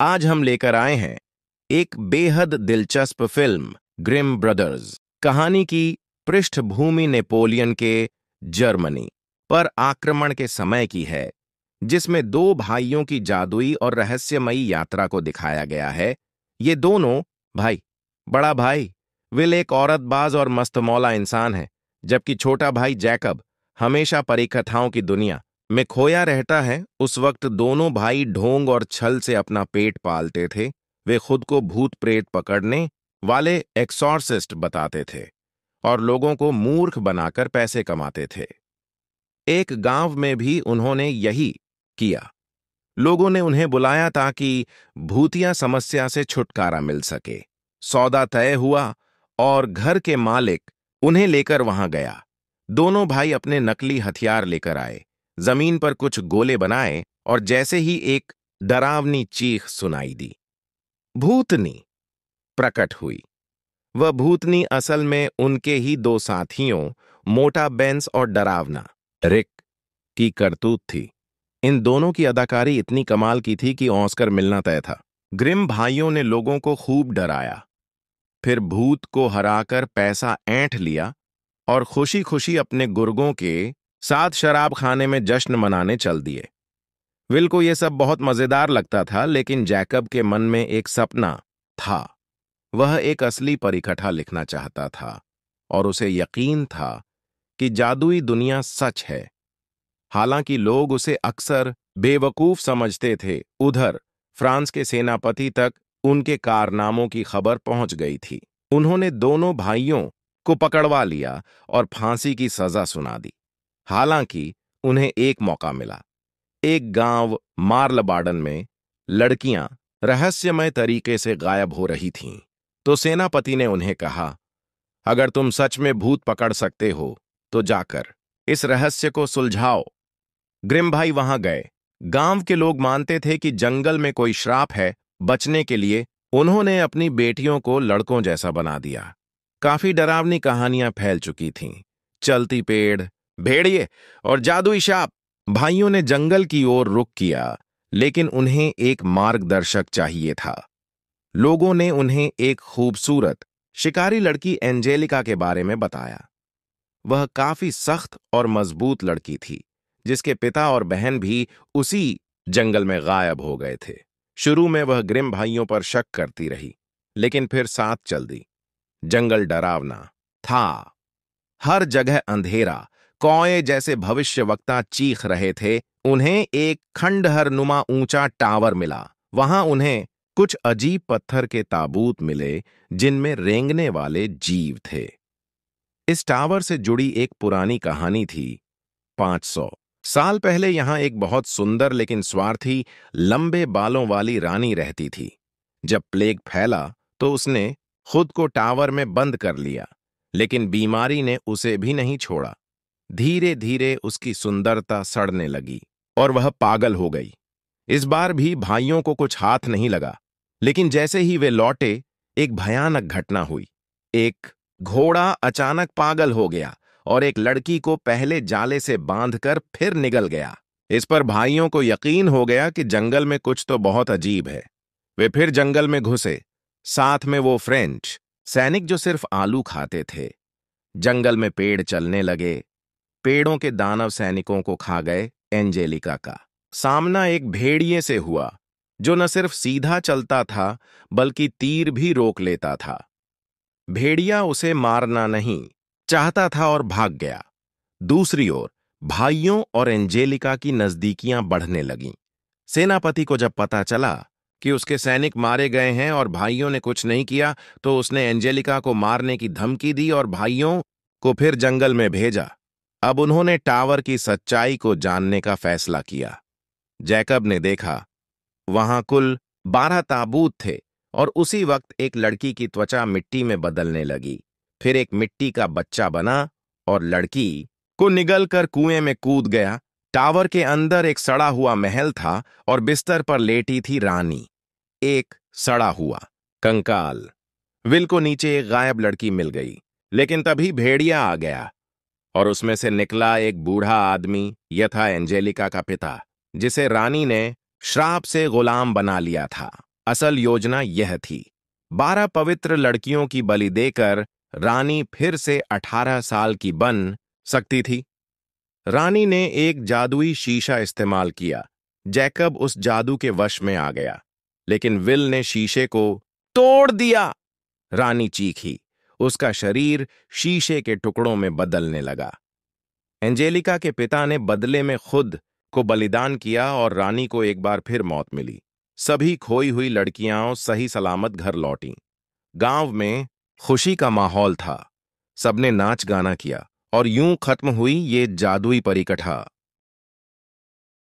आज हम लेकर आए हैं एक बेहद दिलचस्प फिल्म ग्रिम ब्रदर्स। कहानी की पृष्ठभूमि नेपोलियन के जर्मनी पर आक्रमण के समय की है, जिसमें दो भाइयों की जादुई और रहस्यमयी यात्रा को दिखाया गया है। ये दोनों भाई, बड़ा भाई विल एक औरतबाज और मस्तमौला इंसान है, जबकि छोटा भाई जैकब हमेशा परिकथाओं की दुनिया में खोया रहता है। उस वक्त दोनों भाई ढोंग और छल से अपना पेट पालते थे। वे खुद को भूत प्रेत पकड़ने वाले एक्सॉर्सिस्ट बताते थे और लोगों को मूर्ख बनाकर पैसे कमाते थे। एक गांव में भी उन्होंने यही किया। लोगों ने उन्हें बुलाया ताकि भूतिया समस्या से छुटकारा मिल सके। सौदा तय हुआ और घर के मालिक उन्हें लेकर वहां गया। दोनों भाई अपने नकली हथियार लेकर आए, जमीन पर कुछ गोले बनाए और जैसे ही एक डरावनी चीख सुनाई दी, भूतनी प्रकट हुई। वह भूतनी असल में उनके ही दो साथियों मोटा बेंस और डरावना रिक की करतूत थी। इन दोनों की अदाकारी इतनी कमाल की थी कि ऑस्कर मिलना तय था। ग्रिम भाइयों ने लोगों को खूब डराया, फिर भूत को हराकर पैसा ऐंठ लिया और खुशी खुशी अपने गुर्गों के साथ शराब खाने में जश्न मनाने चल दिए। विल को यह सब बहुत मजेदार लगता था, लेकिन जैकब के मन में एक सपना था। वह एक असली परिकथा लिखना चाहता था और उसे यकीन था कि जादुई दुनिया सच है। हालांकि लोग उसे अक्सर बेवकूफ समझते थे, उधर फ्रांस के सेनापति तक उनके कारनामों की खबर पहुंच गई थी। उन्होंने दोनों भाइयों को पकड़वा लिया और फांसी की सजा सुना दी। हालांकि उन्हें एक मौका मिला। एक गांव मार्लबाडन में लड़कियां रहस्यमय तरीके से गायब हो रही थीं, तो सेनापति ने उन्हें कहा, अगर तुम सच में भूत पकड़ सकते हो तो जाकर इस रहस्य को सुलझाओ। ग्रिम भाई वहां गए। गांव के लोग मानते थे कि जंगल में कोई श्राप है। बचने के लिए उन्होंने अपनी बेटियों को लड़कों जैसा बना दिया। काफी डरावनी कहानियां फैल चुकी थीं, चलती पेड़, भेड़िए और जादुई शाप। भाइयों ने जंगल की ओर रुख किया, लेकिन उन्हें एक मार्गदर्शक चाहिए था। लोगों ने उन्हें एक खूबसूरत शिकारी लड़की एंजेलिका के बारे में बताया। वह काफी सख्त और मजबूत लड़की थी, जिसके पिता और बहन भी उसी जंगल में गायब हो गए थे। शुरू में वह ग्रिम भाइयों पर शक करती रही, लेकिन फिर साथ चल दी। जंगल डरावना था, हर जगह अंधेरा। कौए जैसे भविष्यवक्ता चीख रहे थे। उन्हें एक खंडहर नुमा ऊंचा टावर मिला। वहां उन्हें कुछ अजीब पत्थर के ताबूत मिले, जिनमें रेंगने वाले जीव थे। इस टावर से जुड़ी एक पुरानी कहानी थी। 500 साल पहले यहां एक बहुत सुंदर लेकिन स्वार्थी लंबे बालों वाली रानी रहती थी। जब प्लेग फैला तो उसने खुद को टावर में बंद कर लिया, लेकिन बीमारी ने उसे भी नहीं छोड़ा। धीरे धीरे उसकी सुंदरता सड़ने लगी और वह पागल हो गई। इस बार भी भाइयों को कुछ हाथ नहीं लगा, लेकिन जैसे ही वे लौटे, एक भयानक घटना हुई। एक घोड़ा अचानक पागल हो गया और एक लड़की को पहले जाले से बांधकर फिर निगल गया। इस पर भाइयों को यकीन हो गया कि जंगल में कुछ तो बहुत अजीब है। वे फिर जंगल में घुसे, साथ में वो फ्रेंच सैनिक जो सिर्फ आलू खाते थे। जंगल में पेड़ चलने लगे। पेड़ों के दानव सैनिकों को खा गए। एंजेलिका का सामना एक भेड़िए से हुआ, जो न सिर्फ सीधा चलता था बल्कि तीर भी रोक लेता था। भेड़िया उसे मारना नहीं चाहता था और भाग गया। दूसरी ओर भाइयों और एंजेलिका की नजदीकियां बढ़ने लगीं। सेनापति को जब पता चला कि उसके सैनिक मारे गए हैं और भाइयों ने कुछ नहीं किया, तो उसने एंजेलिका को मारने की धमकी दी और भाइयों को फिर जंगल में भेजा। अब उन्होंने टावर की सच्चाई को जानने का फैसला किया। जैकब ने देखा, वहां कुल 12 ताबूत थे और उसी वक्त एक लड़की की त्वचा मिट्टी में बदलने लगी। फिर एक मिट्टी का बच्चा बना और लड़की को निगलकर कुएं में कूद गया। टावर के अंदर एक सड़ा हुआ महल था और बिस्तर पर लेटी थी रानी, एक सड़ा हुआ कंकाल। विल को नीचे एक गायब लड़की मिल गई, लेकिन तभी भेड़िया आ गया और उसमें से निकला एक बूढ़ा आदमी। यह था एंजेलिका का पिता, जिसे रानी ने श्राप से गुलाम बना लिया था। असल योजना यह थी, 12 पवित्र लड़कियों की बलि देकर रानी फिर से 18 साल की बन सकती थी। रानी ने एक जादुई शीशा इस्तेमाल किया। जैकब उस जादू के वश में आ गया, लेकिन विल ने शीशे को तोड़ दिया। रानी चीखी। उसका शरीर शीशे के टुकड़ों में बदलने लगा। एंजेलिका के पिता ने बदले में खुद को बलिदान किया और रानी को एक बार फिर मौत मिली। सभी खोई हुई लड़कियां सही सलामत घर लौटीं। गांव में खुशी का माहौल था। सबने नाच गाना किया और यूं खत्म हुई ये जादुई परिकथा।